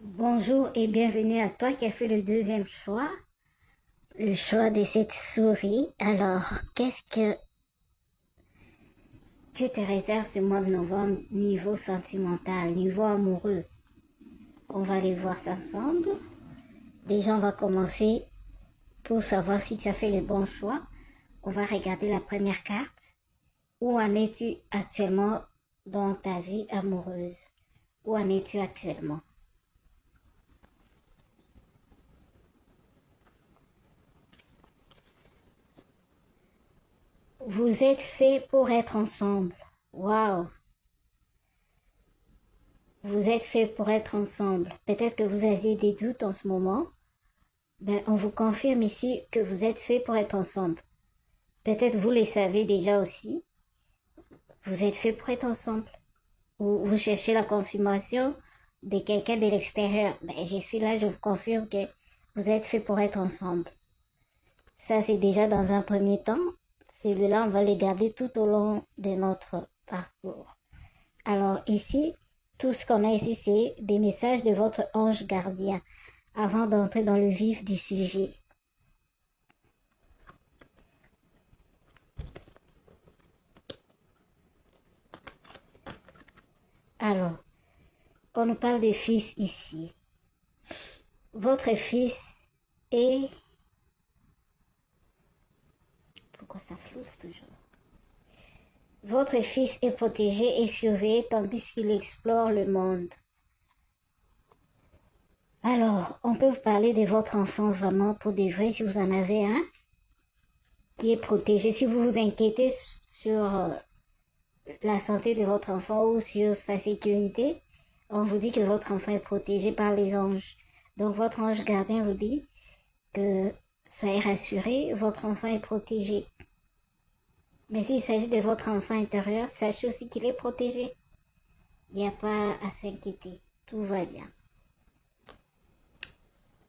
Bonjour et bienvenue à toi qui as fait le deuxième choix, le choix de cette souris. Alors, qu'est-ce que te réserve ce mois de novembre niveau sentimental, niveau amoureux? On va aller voir ça ensemble. Déjà, on va commencer pour savoir si tu as fait le bon choix. On va regarder la première carte. Où en es-tu actuellement dans ta vie amoureuse? Où en es-tu actuellement? Vous êtes fait pour être ensemble. Waouh! Vous êtes fait pour être ensemble. Peut-être que vous aviez des doutes en ce moment. Ben, on vous confirme ici que vous êtes fait pour être ensemble. Peut-être vous le savez déjà aussi. Vous êtes fait pour être ensemble. Ou vous cherchez la confirmation de quelqu'un de l'extérieur. Ben, je suis là, je vous confirme que vous êtes fait pour être ensemble. Ça, c'est déjà dans un premier temps. Celui-là, on va le garder tout au long de notre parcours. Alors ici, tout ce qu'on a ici, c'est des messages de votre ange gardien avant d'entrer dans le vif du sujet. Alors, on nous parle de fils ici. Votre fils est... Pourquoi ça floute toujours? Votre fils est protégé et surveillé tandis qu'il explore le monde. Alors, on peut vous parler de votre enfant vraiment pour de vrai si vous en avez un qui est protégé. Si vous vous inquiétez sur la santé de votre enfant ou sur sa sécurité, on vous dit que votre enfant est protégé par les anges. Donc votre ange gardien vous dit que soyez rassurés, votre enfant est protégé. Mais s'il s'agit de votre enfant intérieur, sachez aussi qu'il est protégé. Il n'y a pas à s'inquiéter. Tout va bien.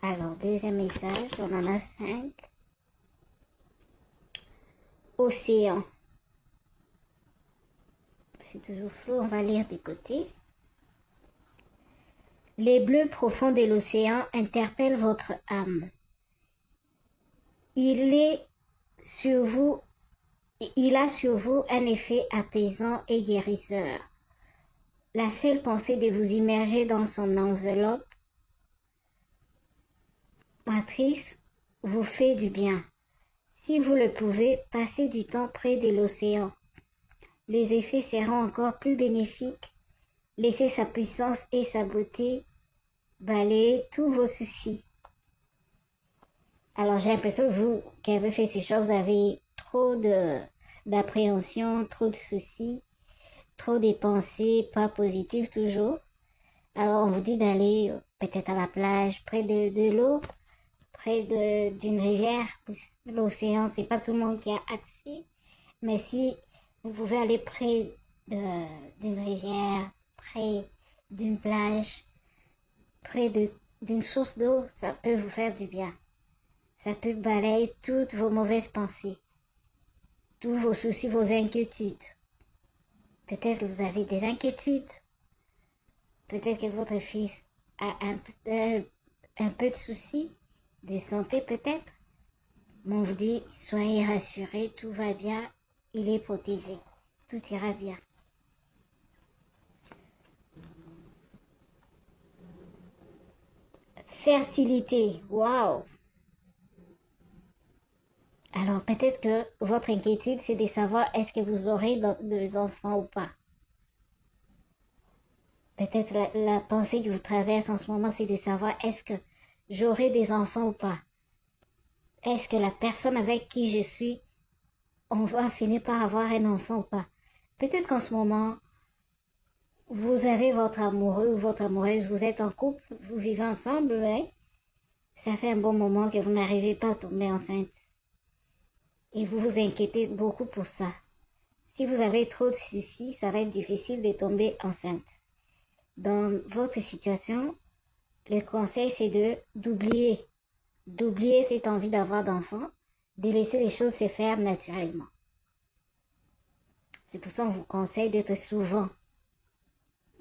Alors, deuxième message, on en a 5. Océan. C'est toujours flou, on va lire des côtés. Les bleus profonds de l'océan interpellent votre âme. Il est sur vous, il a sur vous un effet apaisant et guérisseur. La seule pensée de vous immerger dans son enveloppe matrice vous fait du bien. Si vous le pouvez, passez du temps près de l'océan. Les effets seront encore plus bénéfiques. Laissez sa puissance et sa beauté balayer tous vos soucis. Alors j'ai l'impression que vous qui avez fait ce choix, vous avez trop d'appréhension, trop de soucis, trop de pensées pas positives toujours. Alors on vous dit d'aller peut-être à la plage, près de l'eau, près d'une rivière. L'océan, c'est pas tout le monde qui a accès. Mais si vous pouvez aller près d'une rivière, près d'une plage, près d'une source d'eau, ça peut vous faire du bien. Ça peut balayer toutes vos mauvaises pensées, tous vos soucis, vos inquiétudes. Peut-être que vous avez des inquiétudes. Peut-être que votre fils a un peu de soucis, de santé peut-être. Mais on vous dit, soyez rassurés, tout va bien, il est protégé. Tout ira bien. Fertilité, waouh! Alors peut-être que votre inquiétude, c'est de savoir est-ce que vous aurez des enfants ou pas. Peut-être la pensée qui vous traverse en ce moment, c'est de savoir est-ce que j'aurai des enfants ou pas. Est-ce que la personne avec qui je suis, on va finir par avoir un enfant ou pas. Peut-être qu'en ce moment, vous avez votre amoureux ou votre amoureuse, vous êtes en couple, vous vivez ensemble, mais ça fait un bon moment que vous n'arrivez pas à tomber enceinte. Et vous vous inquiétez beaucoup pour ça. Si vous avez trop de soucis, ça va être difficile de tomber enceinte. Dans votre situation, le conseil c'est d'oublier cette envie d'avoir d'enfants, de laisser les choses se faire naturellement. C'est pour ça qu'on vous conseille d'être souvent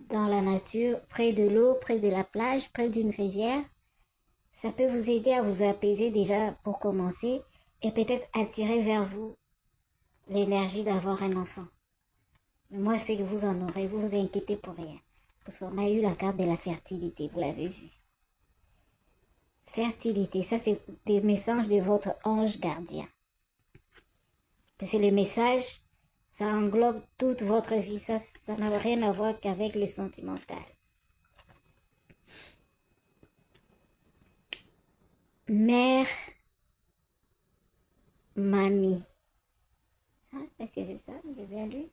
dans la nature, près de l'eau, près de la plage, près d'une rivière. Ça peut vous aider à vous apaiser déjà pour commencer et peut-être attirer vers vous l'énergie d'avoir un enfant. Mais moi, je sais que vous en aurez, vous vous inquiétez pour rien. Parce qu'on a eu la carte de la fertilité, vous l'avez vu. Fertilité, ça c'est des messages de votre ange gardien. Parce que le message, ça englobe toute votre vie, ça n'a rien à voir qu'avec le sentimental. Mère, mamie. Ah, est-ce que c'est ça? J'ai bien lu?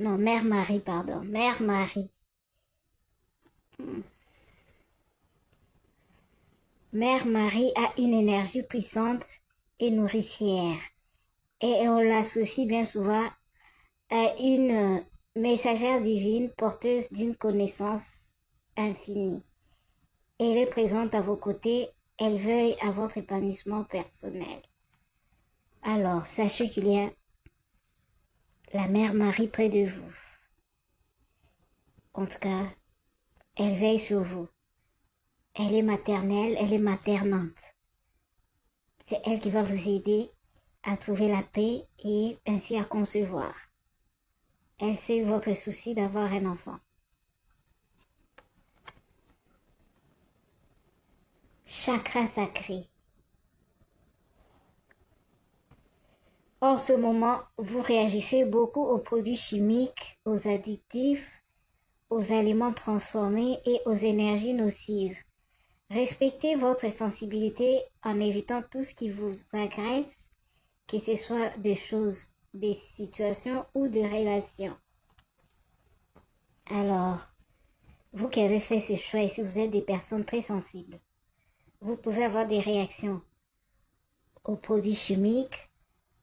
Non, mère Marie, pardon. Mère Marie. Mère Marie a une énergie puissante et nourricière. Et on l'associe bien souvent à une messagère divine porteuse d'une connaissance infinie. Elle est présente à vos côtés, elle veille à votre épanouissement personnel. Alors, sachez qu'il y a la Mère Marie près de vous. En tout cas, elle veille sur vous. Elle est maternelle, elle est maternante. C'est elle qui va vous aider à trouver la paix et ainsi à concevoir. Elle sait votre souci d'avoir un enfant. Chakra sacré. En ce moment, vous réagissez beaucoup aux produits chimiques, aux additifs, aux aliments transformés et aux énergies nocives. Respectez votre sensibilité en évitant tout ce qui vous agresse, que ce soit des choses, des situations ou des relations. Alors, vous qui avez fait ce choix et si vous êtes des personnes très sensibles, vous pouvez avoir des réactions aux produits chimiques,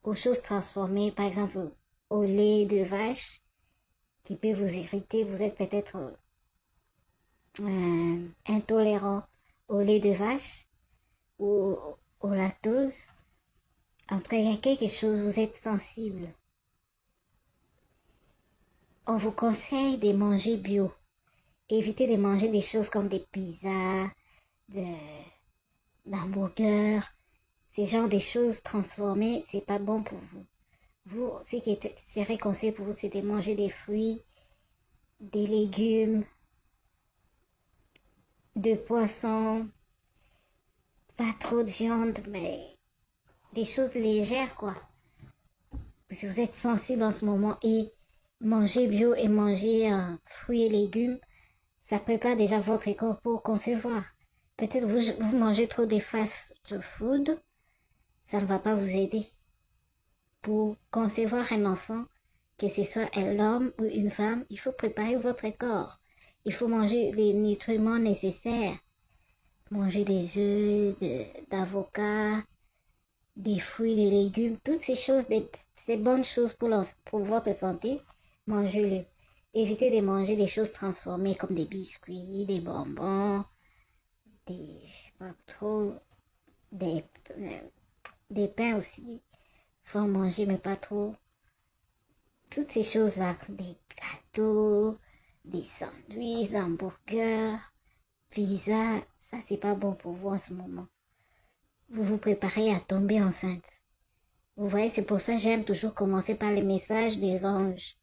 aux choses transformées, par exemple au lait de vache, qui peut vous irriter. Vous êtes peut-être intolérant au lait de vache ou au lactose. En tout cas, il y a quelque chose, vous êtes sensible. On vous conseille de manger bio. Évitez de manger des choses comme des pizzas, d'hamburgers. Ces genres de choses transformées, c'est pas bon pour vous. Vous, ce qui serait conseillé pour vous, c'est de manger des fruits, des légumes, de poissons, pas trop de viande, mais des choses légères, quoi. Si vous êtes sensible en ce moment et manger bio et manger fruits et légumes, ça prépare déjà votre corps pour concevoir. Peut-être vous mangez trop de fast food, ça ne va pas vous aider. Pour concevoir un enfant, que ce soit un homme ou une femme, il faut préparer votre corps. Il faut manger les nutriments nécessaires. Manger des œufs, d'avocats, des fruits, des légumes, toutes ces choses, ces bonnes choses pour votre santé, mangez-le. Évitez de manger des choses transformées comme des biscuits, des bonbons, je sais pas trop, des, euh, des pains aussi. Faut en manger, mais pas trop. Toutes ces choses-là, des gâteaux, des sandwichs, des hamburgers, pizza, ça c'est pas bon pour vous en ce moment. Vous vous préparez à tomber enceinte. Vous voyez, c'est pour ça que j'aime toujours commencer par les messages des anges.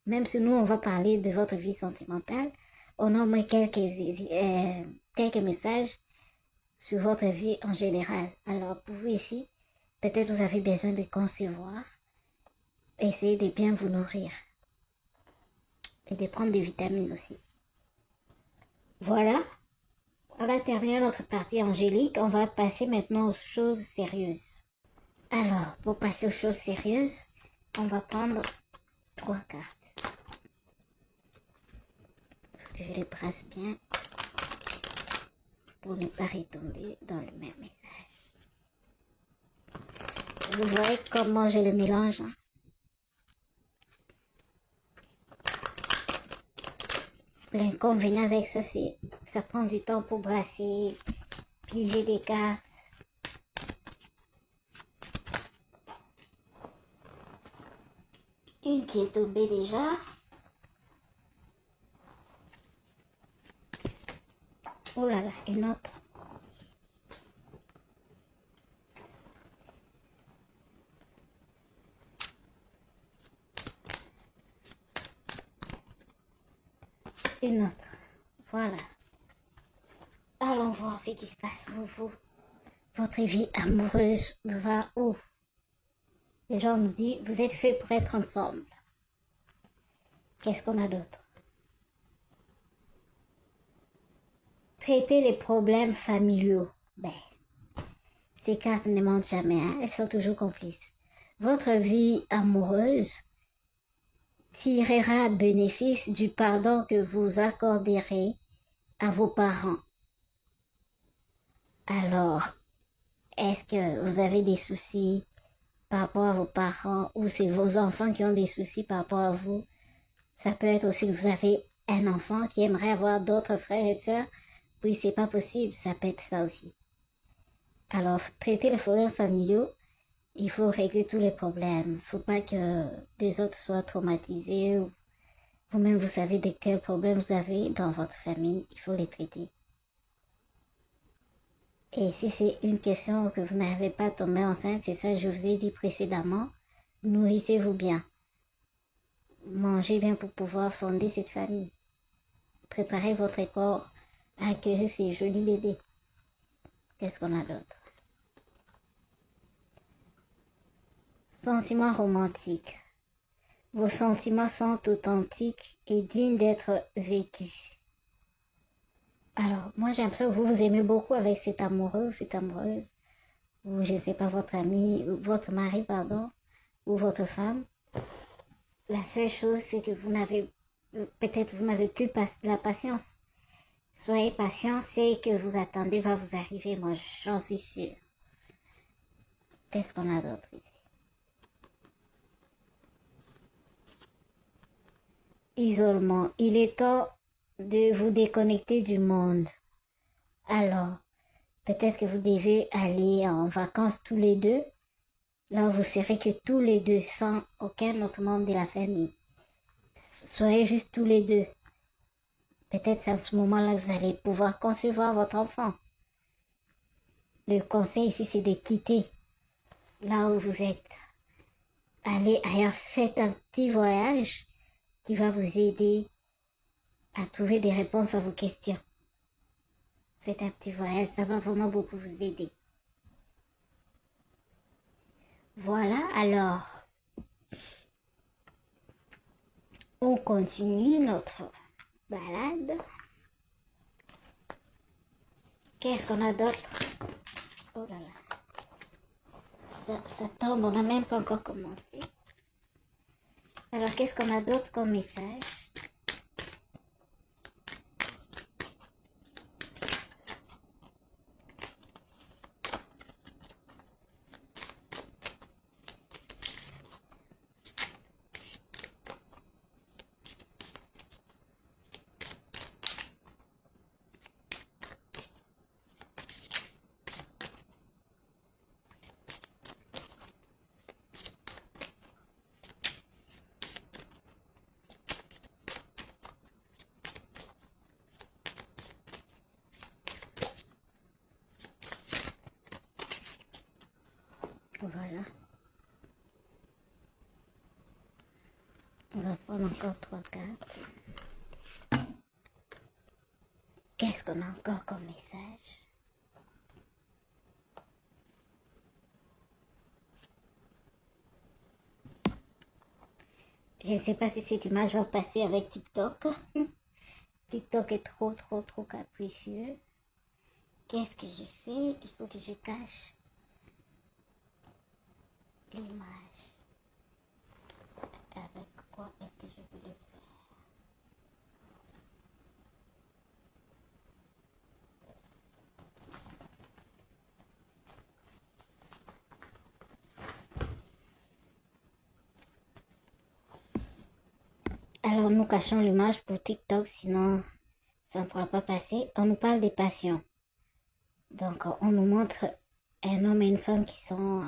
Même si nous, on va parler de votre vie sentimentale, on a au moins quelques messages sur votre vie en général. Alors, pour vous ici, peut-être vous avez besoin de concevoir. Essayez de bien vous nourrir. Et de prendre des vitamines aussi. Voilà. On a terminé notre partie angélique. On va passer maintenant aux choses sérieuses. Alors, pour passer aux choses sérieuses, on va prendre 3 cartes. Je les brasse bien pour ne pas retomber dans le même message. Vous voyez comment je le mélange, hein? L'inconvénient avec ça, c'est ça prend du temps pour brasser, piger des cartes. Une qui est tombée déjà. Oh là là, une autre. Une autre. Voilà. Allons voir ce qui se passe pour vous. Votre vie amoureuse va où? Les gens nous disent, vous êtes faits pour être ensemble. Qu'est-ce qu'on a d'autre? Traiter les problèmes familiaux. Ben, ces cartes ne mentent jamais, hein? Elles sont toujours complices. Votre vie amoureuse tirera bénéfice du pardon que vous accorderez à vos parents. Alors, est-ce que vous avez des soucis par rapport à vos parents ou c'est vos enfants qui ont des soucis par rapport à vous? Ça peut être aussi que vous avez un enfant qui aimerait avoir d'autres frères et sœurs, puis c'est pas possible, ça peut être ça aussi. Alors, traiter les problèmes familiaux, il faut régler tous les problèmes. Il ne faut pas que des autres soient traumatisés ou vous-même vous savez de quels problèmes vous avez dans votre famille, il faut les traiter. Et si c'est une question que vous n'avez pas tombé enceinte, c'est ça que je vous ai dit précédemment, nourrissez-vous bien. Mangez bien pour pouvoir fonder cette famille. Préparez votre corps à accueillir ces jolis bébés. Qu'est-ce qu'on a d'autre? Sentiments romantiques. Vos sentiments sont authentiques et dignes d'être vécus. Alors, moi j'ai l'impression que vous vous aimez beaucoup avec cet amoureux ou cette amoureuse, ou je ne sais pas, votre ami, ou votre mari, pardon, ou votre femme. La seule chose, c'est que vous n'avez, peut-être vous n'avez plus la patience. Soyez patient, c'est que vous attendez va vous arriver, moi j'en suis sûre. Qu'est-ce qu'on a d'autre ici? Isolement. Il est temps de vous déconnecter du monde. Alors, peut-être que vous devez aller en vacances tous les deux. Là, vous serez que tous les deux, sans aucun autre membre de la famille. Soyez juste tous les deux. Peut-être à ce moment-là, vous allez pouvoir concevoir votre enfant. Le conseil ici, c'est de quitter là où vous êtes. Allez ailleurs, faites un petit voyage qui va vous aider à trouver des réponses à vos questions. Faites un petit voyage, ça va vraiment beaucoup vous aider. Voilà, alors, on continue notre balade. Qu'est-ce qu'on a d'autre? Oh là là, ça tombe, on n'a même pas encore commencé. Alors, qu'est-ce qu'on a d'autre comme message? Voilà. On va prendre encore 3 cartes. Qu'est-ce qu'on a encore comme message? Je ne sais pas si cette image va passer avec TikTok. TikTok est trop capricieux. Qu'est-ce que j'ai fait? Il faut que je cache l'image. Avec quoi est-ce que je vais le faire? Alors nous cachons l'image pour TikTok, sinon ça ne pourra pas passer. On nous parle des passions. Donc on nous montre un homme et une femme qui sont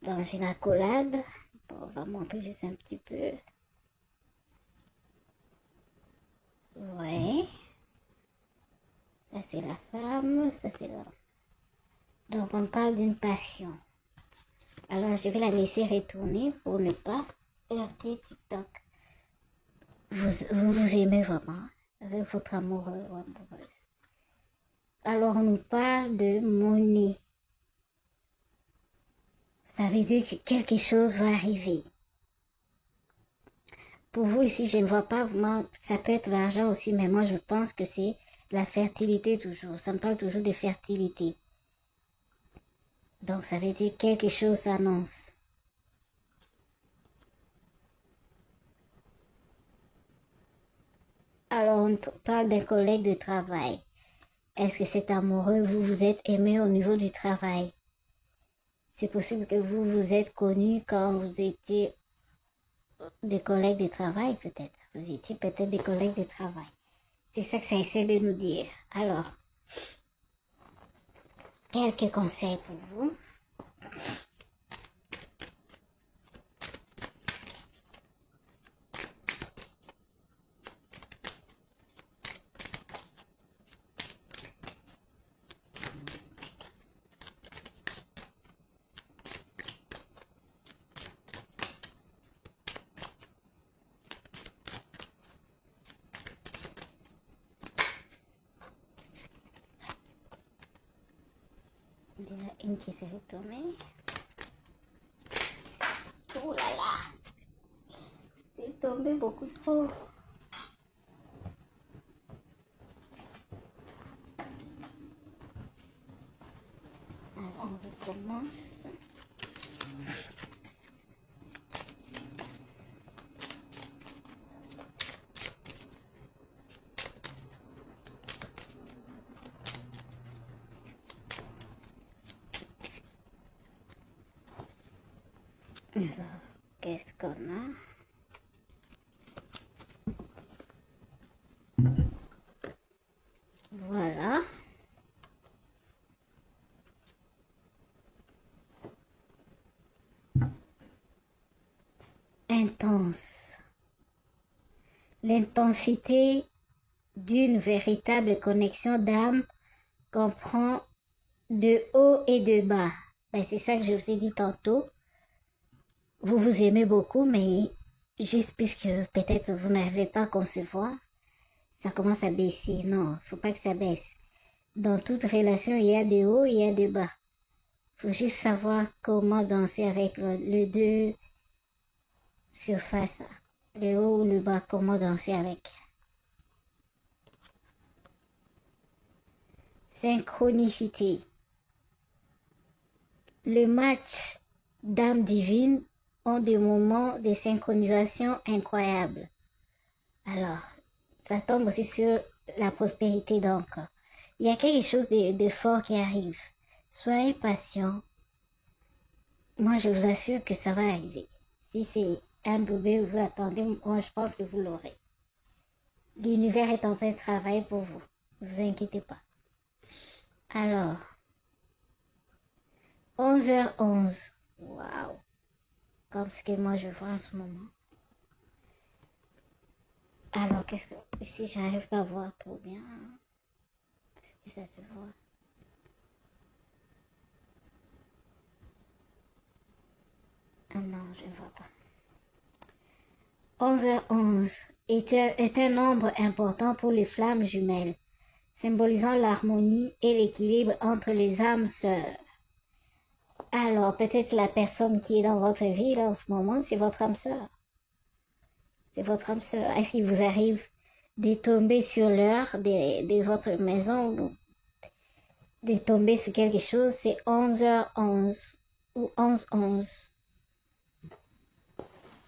dans une accolade. Bon, on va montrer juste un petit peu. Ouais. c'est la femme, ça c'est l'homme. Donc on parle d'une passion. Alors je vais la laisser retourner pour ne pas heurter TikTok. Vous aimez vraiment avec votre amoureux ou amoureuse. Alors on nous parle de monnaie. Ça veut dire que quelque chose va arriver. Pour vous ici, je ne vois pas vraiment, ça peut être l'argent aussi, mais moi je pense que c'est la fertilité toujours. Ça me parle toujours de fertilité. Donc ça veut dire quelque chose s'annonce. Alors on parle d'un collègue de travail. Est-ce que c'est amoureux, vous vous êtes aimé au niveau du travail? C'est possible que vous vous êtes connus quand vous étiez des collègues de travail peut-être. Vous étiez peut-être des collègues de travail. C'est ça que ça essaie de nous dire. Alors, quelques conseils pour vous. Il y en a une qui s'est retournée. Oh là là! C'est tombé beaucoup trop. Alors, on recommence. Alors, qu'est-ce qu'on a? Voilà. Intense. L'intensité d'une véritable connexion d'âme comprend de haut et de bas. Ben, c'est ça que je vous ai dit tantôt. Vous vous aimez beaucoup, mais juste puisque peut-être vous n'arrivez pas à concevoir, ça commence à baisser. Non, faut pas que ça baisse. Dans toute relation, il y a de haut, il y a de bas. Faut juste savoir comment danser avec les deux surfaces. Le haut ou le bas, comment danser avec. Synchronicité. Le match d'âmes divines ont des moments de synchronisation incroyables. Alors, ça tombe aussi sur la prospérité donc. Il y a quelque chose de fort qui arrive. Soyez patient. Moi, je vous assure que ça va arriver. Si c'est un bébé que vous attendez, moi, je pense que vous l'aurez. L'univers est en train de travailler pour vous. Ne vous inquiétez pas. Alors, 11h11. Waouh! Comme ce que moi je vois en ce moment. Alors, qu'est-ce que... Si j'arrive pas à voir trop bien... Est-ce que ça se voit? Ah non, je ne vois pas. 11h11 est un nombre important pour les flammes jumelles, symbolisant l'harmonie et l'équilibre entre les âmes sœurs. Alors, peut-être la personne qui est dans votre vie là, en ce moment, c'est votre âme sœur. C'est votre âme sœur. Est-ce qu'il vous arrive de tomber sur l'heure de votre maison, de tomber sur quelque chose? C'est 11h11 ou 11h11.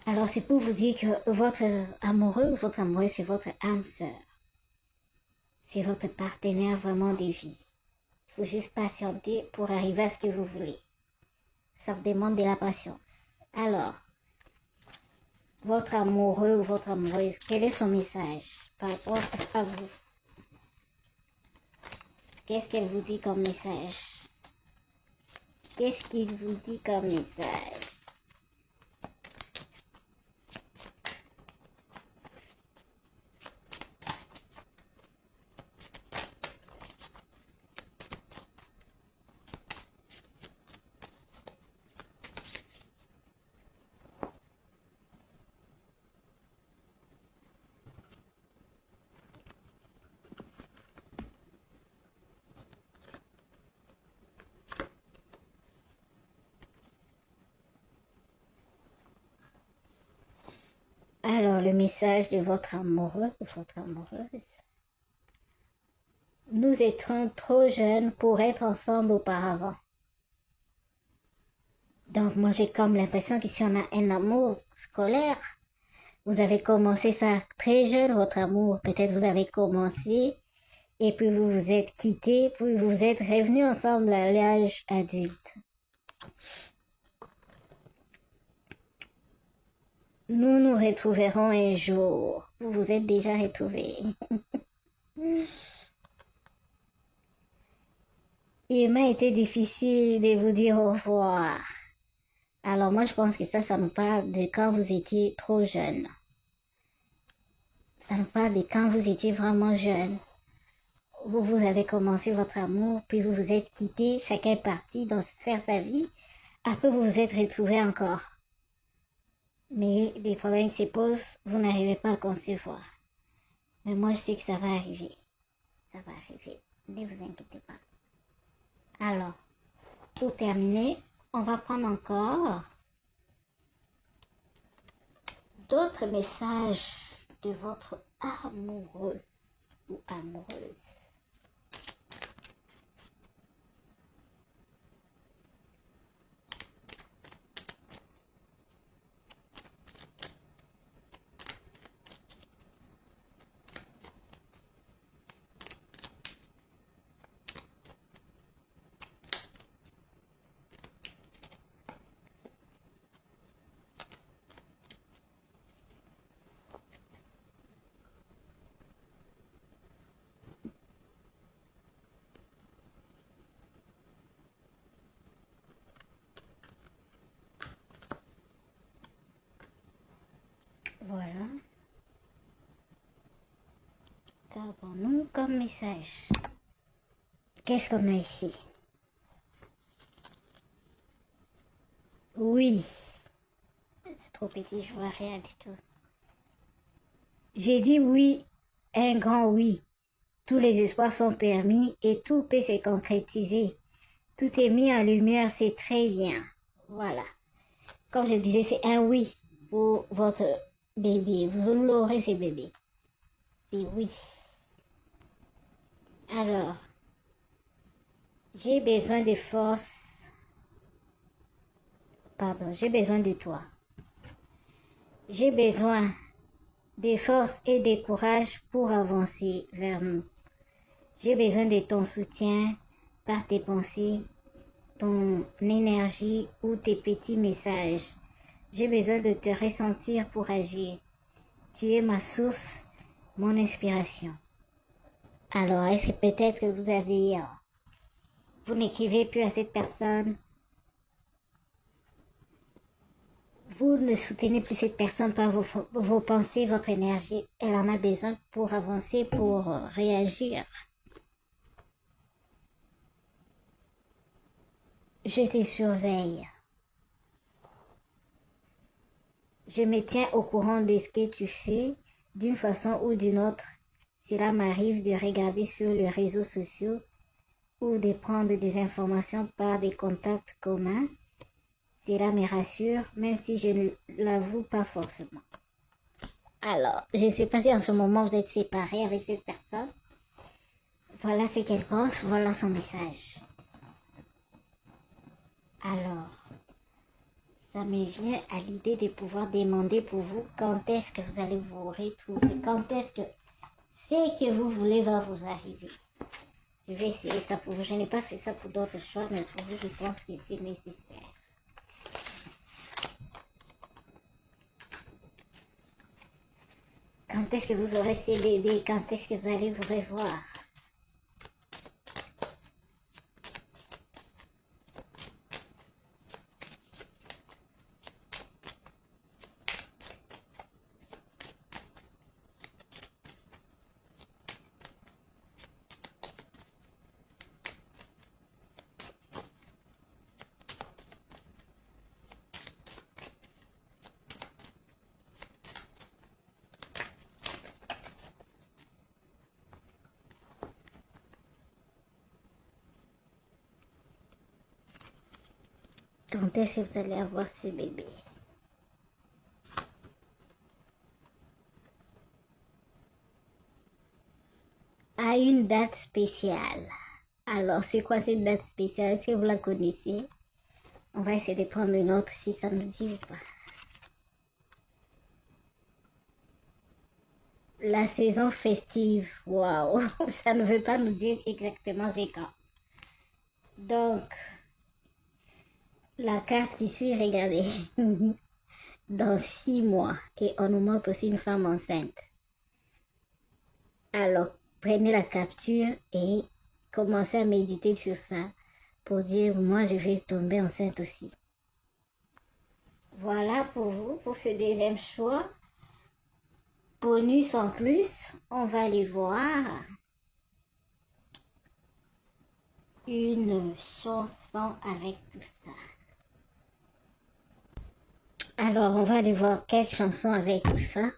Alors, c'est pour vous dire que votre amoureux ou votre amoureuse, c'est votre âme sœur. C'est votre partenaire vraiment de vie. Il faut juste patienter pour arriver à ce que vous voulez. Ça vous demande de la patience. Alors, votre amoureux ou votre amoureuse, quel est son message par rapport à vous? Qu'est-ce qu'elle vous dit comme message? Qu'est-ce qu'il vous dit comme message? le message de votre amoureux ou votre amoureuse. Nous étions trop jeunes pour être ensemble auparavant. Donc moi j'ai comme l'impression qu'ici on a un amour scolaire. Vous avez commencé ça très jeune, votre amour. Peut-être vous avez commencé et puis vous vous êtes quittés, puis vous êtes revenus ensemble à l'âge adulte. Nous nous retrouverons un jour. Vous vous êtes déjà retrouvés. Il m'a été difficile de vous dire au revoir. Alors moi je pense que ça nous parle de quand vous étiez trop jeune. Ça nous parle de quand vous étiez vraiment jeune. Vous avez commencé votre amour, puis vous vous êtes quittés, chacun est parti faire sa vie. Après vous vous êtes retrouvés encore. Mais des problèmes se posent, vous n'arrivez pas à concevoir. Mais moi je sais que ça va arriver. Ça va arriver. Ne vous inquiétez pas. Alors, pour terminer, on va prendre encore d'autres messages de votre amoureux ou amoureuse. Voilà. Qu'avons-nous comme message? Qu'est-ce qu'on a ici? Oui. C'est trop petit, je vois rien du tout. J'ai dit oui, un grand oui. Tous les espoirs sont permis et tout peut se concrétiser. Tout est mis en lumière, c'est très bien. Voilà. Comme je disais, c'est un oui pour votre bébé. Vous l'aurez, ce bébé. C'est oui. Alors, j'ai besoin de force. Pardon, j'ai besoin de toi. J'ai besoin de force et de courage pour avancer vers nous. J'ai besoin de ton soutien par tes pensées, ton énergie ou tes petits messages. J'ai besoin de te ressentir pour agir. Tu es ma source, mon inspiration. Alors, est-ce que peut-être que vous n'écrivez plus à cette personne? Vous ne soutenez plus cette personne par vos pensées, votre énergie. Elle en a besoin pour avancer, pour réagir. Je te surveille. Je me tiens au courant de ce que tu fais d'une façon ou d'une autre. Cela m'arrive de regarder sur les réseaux sociaux ou de prendre des informations par des contacts communs. Cela me rassure, même si je ne l'avoue pas forcément. Alors, je ne sais pas si en ce moment vous êtes séparés avec cette personne. Voilà ce qu'elle pense, voilà son message. Alors, ça me vient à l'idée de pouvoir demander pour vous quand est-ce que vous allez vous retrouver, quand est-ce que ce que vous voulez va vous arriver. Je vais essayer ça pour vous. Je n'ai pas fait ça pour d'autres choix, mais pour vous, je pense que c'est nécessaire. Quand est-ce que vous aurez ces bébés? Quand est-ce que vous allez vous revoir? Quand est-ce que vous allez avoir ce bébé? à une date spéciale. Alors, c'est quoi cette date spéciale? Est-ce que vous la connaissez? On va essayer de prendre une autre si ça nous dit ou pas. La saison festive. Waouh! Ça ne veut pas nous dire exactement c'est quand. Donc, la carte qui suit, regardez. Dans 6 mois. Et on nous montre aussi une femme enceinte. Alors, prenez la capture et commencez à méditer sur ça pour dire, moi, je vais tomber enceinte aussi. Voilà pour vous, pour ce deuxième choix. Bonus en plus, on va aller voir une chanson avec tout ça. Alors, on va aller voir quelle chanson avec tout ça.